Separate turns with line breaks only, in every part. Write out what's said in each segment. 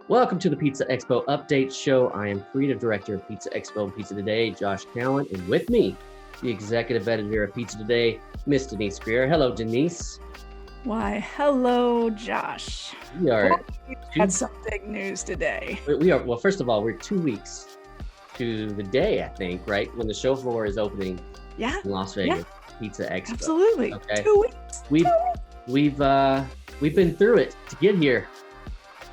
Welcome to the Pizza Expo Update Show. I am Creative Director of Pizza Expo and Pizza Expo Update Show. I am Pizza Expo and Pizza Today, Josh Cowan, and with me, the Executive Editor of Pizza Today, Miss Denise Greer. Hello, Denise.
Why, hello, Josh.
We are
had some big news today.
Well, first of all, we're 2 weeks to the day, I think, right? When the show floor is opening in Las Vegas, Pizza Expo.
Absolutely.
Okay.
2 weeks.
We've been through it to get here.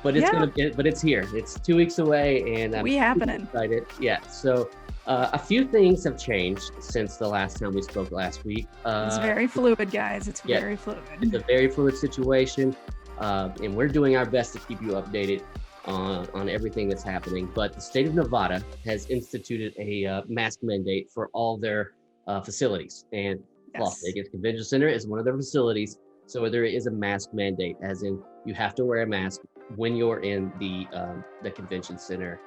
But it's here. It's 2 weeks away, and I'm excited. Yeah. So a few things have changed since the last time we spoke last week.
It's very fluid, guys. It's very fluid.
It's a very fluid situation, and we're doing our best to keep you updated on everything that's happening. But the state of Nevada has instituted a mask mandate for all their facilities, and Las Vegas Convention Center is one of their facilities. So there is a mask mandate, as in you have to wear a mask when you're in the convention center.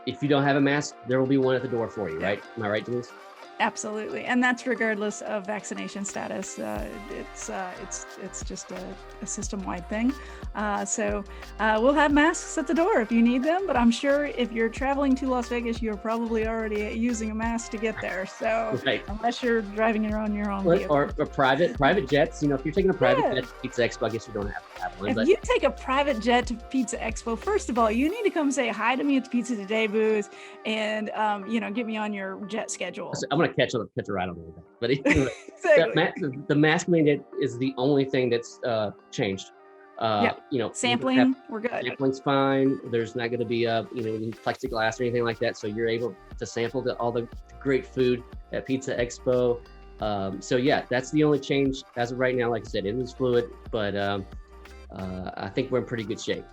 If you don't have a mask, there will be one at the door for you, right? Am I right, Denise?
Absolutely, and that's regardless of vaccination status. It's just a system-wide thing. So we'll have masks at the door if you need them, but I'm sure if you're traveling to Las Vegas, you're probably already using a mask to get there. So unless you're driving around your own vehicle.
Or private jets, if you're taking a private jet to Pizza Expo, I guess you don't have to have one.
If you take a private jet to Pizza Expo, first of all, you need to come say hi to me at the Pizza Today booth and get me on your jet schedule.
I'm gonna catch a ride on the way. But anyway, the mask mandate is the only thing that's changed.
Sampling, we're good.
Sampling's fine. There's not going to be plexiglass or anything like that, so you're able to sample all the great food at Pizza Expo. That's the only change as of right now. Like I said, it is fluid, but I think we're in pretty good shape.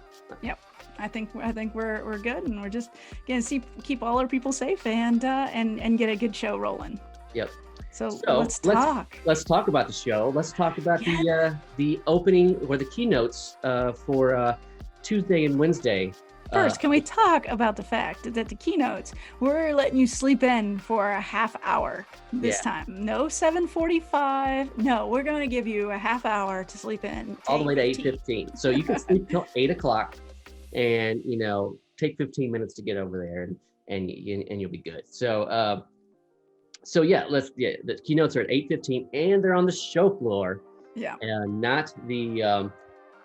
Yep. I think we're good, and we're just gonna keep all our people safe and get a good show rolling.
Yep.
So let's talk.
Let's talk about the show. Let's talk about the opening or the keynotes for Tuesday and Wednesday.
First, can we talk about the fact that the keynotes, we're letting you sleep in for a half hour this time. No 7:45. No, we're going to give you a half hour to sleep in.
All the way to 8:15. So you can sleep till 8 o'clock and, take 15 minutes to get over there and you'll be good. So, the keynotes are at 8:15 and they're on the show floor. Yeah. And not the...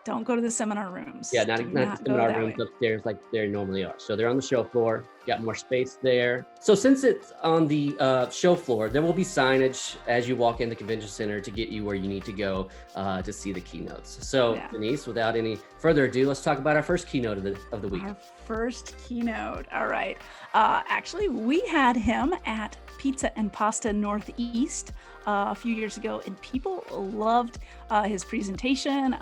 Don't go to the seminar rooms.
Yeah, not the seminar rooms upstairs like they normally are. So they're on the show floor, got more space there. So since it's on the show floor, there will be signage as you walk in the convention center to get you where you need to go to see the keynotes. So Denise, without any further ado, let's talk about our first keynote of the week.
Our first keynote, all right. Actually, we had him at Pizza and Pasta Northeast a few years ago, and people loved his presentation.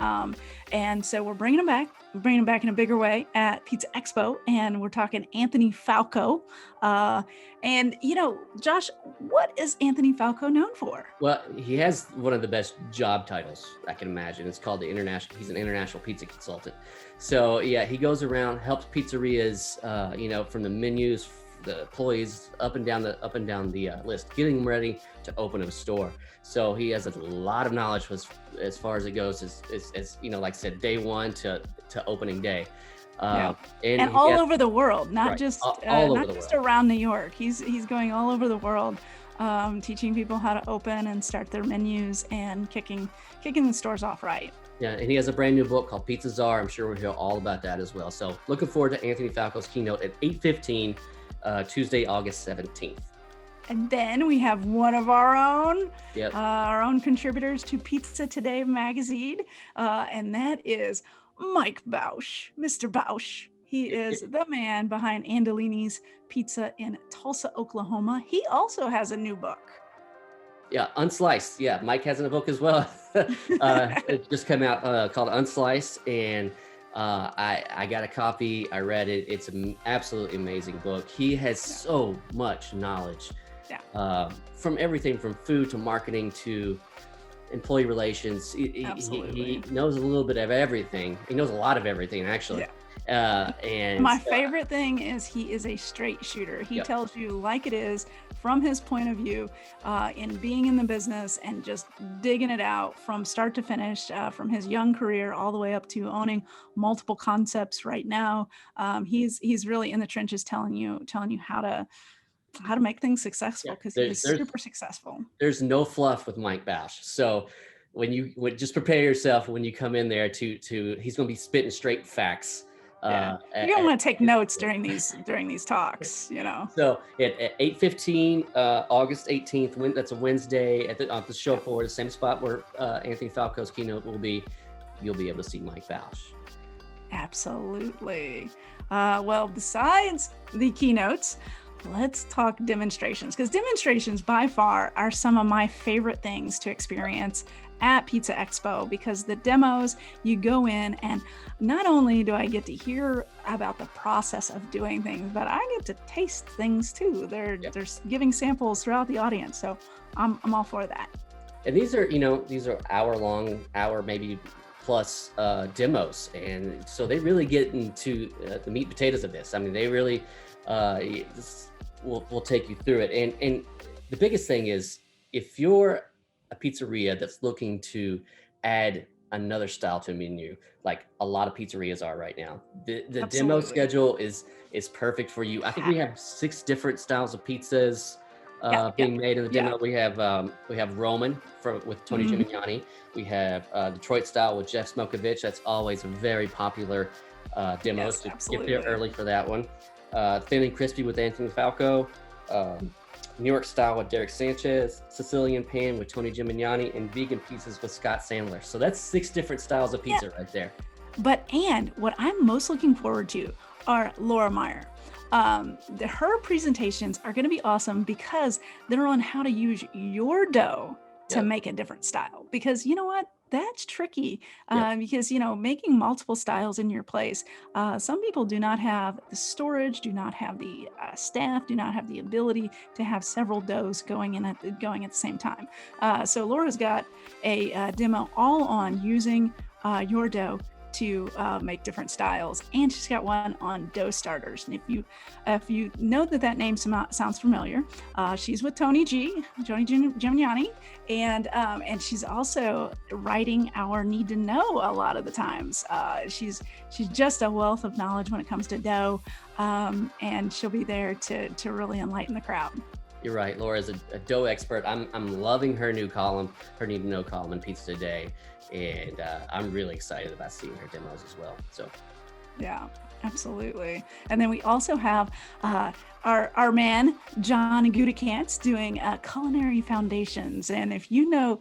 And so we're bringing him back. We're bringing him back in a bigger way at Pizza Expo, and we're talking Anthony Falco. And Josh, what is Anthony Falco known for?
Well, he has one of the best job titles I can imagine. It's called he's an international pizza consultant. So yeah, he goes around, helps pizzerias, from the menus, the employees up and down the list, getting them ready to open a store. So he has a lot of knowledge as far as it goes, as like I said, day one to opening day. And
all over the world, not just
around
New York. He's going all over the world, teaching people how to open and start their menus and kicking the stores off right.
Yeah, and he has a brand new book called Pizza Czar. I'm sure we'll hear all about that as well. So looking forward to Anthony Falco's keynote at 8:15, Tuesday, August 17th.
And then we have one of our own contributors to Pizza Today magazine, and that is Mike Bausch, Mr. Bausch. He is the man behind Andolini's Pizza in Tulsa, Oklahoma. He also has a new book.
Yeah, Unsliced. Yeah, Mike has a book as well. It just came out called Unsliced, and I got a copy. I read it. It's an absolutely amazing book. He has so much knowledge from everything from food to marketing to employee relations. He knows a little bit of everything. He knows a lot of everything, actually.
And my favorite thing is he is a straight shooter. He tells you like it is from his point of view in being in the business and just digging it out from start to finish, from his young career all the way up to owning multiple concepts right now. He's really in the trenches telling you how to make things successful, because he is super successful.
There's no fluff with Mike Bausch. So when you would just prepare yourself when you come in there to he's going to be spitting straight facts.
Yeah. You're gonna want to take notes during these talks, you know.
So at 8:15, August 18th, that's a Wednesday at the show floor, the same spot where Anthony Falco's keynote will be. You'll be able to see Mike Bausch.
Absolutely. Well, besides the keynotes, let's talk demonstrations, because demonstrations by far are some of my favorite things to experience at Pizza Expo, because the demos, you go in and not only do I get to hear about the process of doing things, but I get to taste things too. They're giving samples throughout the audience. So I'm all for that.
And these are hour maybe plus demos. And so they really get into the meat and potatoes of this. I mean, they really will take you through it. And the biggest thing is, if you're a pizzeria that's looking to add another style to a menu, like a lot of pizzerias are right now, the demo schedule is perfect for you. I think we have 6 different styles of pizzas being made in the demo. We have Roman with Tony Gimignani. We have Detroit style with Jeff Smokovich. That's always a very popular demo.
Yes,
so
absolutely.
get there early for that one. Thin and Crispy with Anthony Falco. New York style with Derek Sanchez, Sicilian pan with Tony Gimignani, and vegan pizzas with Scott Sandler. So that's 6 different styles of pizza right there.
And what I'm most looking forward to are Laura Meyer. Her presentations are going to be awesome, because they're on how to use your dough to make a different style. Because you know what? That's tricky, because, making multiple styles in your place, some people do not have the storage, do not have the staff, do not have the ability to have several doughs going at the same time. So Laura's got a demo all on using your dough to make different styles, and she's got one on dough starters. And if you know that name sounds familiar, she's with Tony Gimignani, and she's also writing our need to know a lot of the times. She's just a wealth of knowledge when it comes to dough, and she'll be there to really enlighten the crowd.
You're right. Laura's a dough expert. I'm loving her new column, her need to know column in Pizza Today. And I'm really excited about seeing her demos as well. So,
yeah, absolutely. And then we also have our man John Guduket doing culinary foundations. And if you know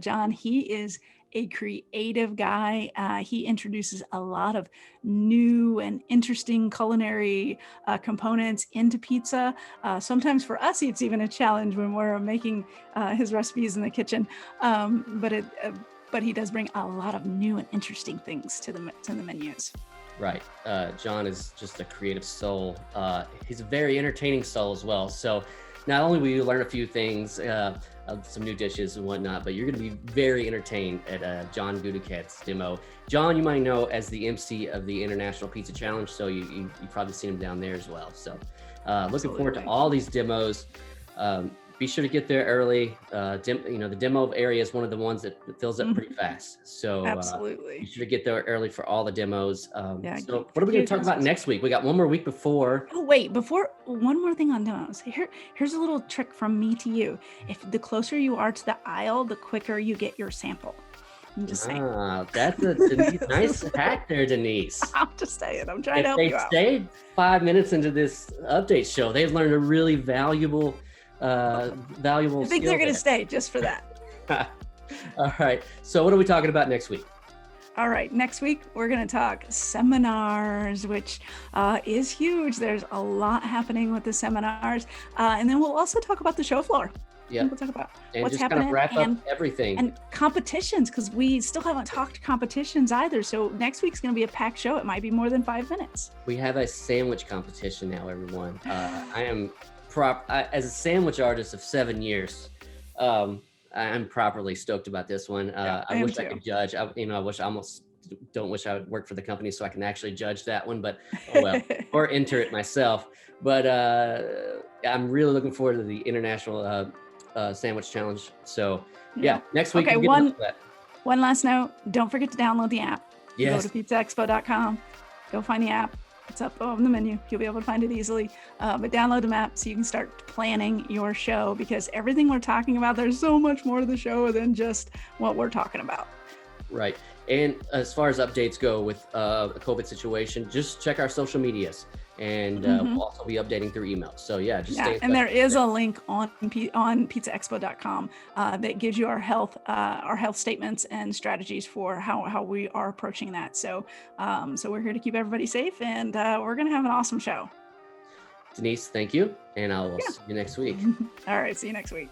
John, he is a creative guy. He introduces a lot of new and interesting culinary components into pizza. Sometimes for us, it's even a challenge when we're making his recipes in the kitchen. But he does bring a lot of new and interesting things to the menus.
Right. John is just a creative soul. He's a very entertaining soul as well. So not only will you learn a few things, some new dishes and whatnot, but you're going to be very entertained at John Guduket's demo. John, you might know as the MC of the International Pizza Challenge, so you've probably seen him down there as well. So looking forward to all these demos. Be sure to get there early. The demo area is one of the ones that fills up pretty fast. So
absolutely,
be sure to get there early for all the demos. So what are we going to talk about next week? We got one more week before.
Oh wait, one more thing on demos. Here's a little trick from me to you. If the closer you are to the aisle, the quicker you get your sample. I'm just saying.
That's a Denise, nice hack there, Denise.
I'm just saying. I'm trying to help you out.
If they stayed 5 minutes into this update show, they've learned a really valuable
I think they're going to stay just for that.
All right. So what are we talking about next week?
All right. Next week, we're going to talk seminars, which is huge. There's a lot happening with the seminars. And then we'll also talk about the show floor.
Yeah.
We'll talk about what's
just
happening.
Kind of wrap up everything.
And competitions, because we still haven't talked competitions either. So next week's going to be a packed show. It might be more than 5 minutes.
We have a sandwich competition now, everyone. I am as a sandwich artist of 7 years, I'm properly stoked about this one. I wish I could judge. I don't wish I would work for the company so I can actually judge that one, but oh well, or enter it myself. But I'm really looking forward to the International Sandwich Challenge. So yeah,
Yeah.
next week
Okay.
we'll get into that.
One last note. Don't forget to download the app. Go to
Yes.
pizzaexpo.com. Go find the app. It's up on the menu. You'll be able to find it easily. But download the map so you can start planning your show, because everything we're talking about, there's so much more to the show than just what we're talking about.
Right. And as far as updates go with the COVID situation, just check our social medias, and we'll also be updating through email. So yeah, just stay in touch.
And there is a link on pizzaexpo.com that gives you our health statements and strategies for how we are approaching that. So we're here to keep everybody safe, and we're going to have an awesome show.
Denise, thank you, and I will see you next week.
All right, see you next week.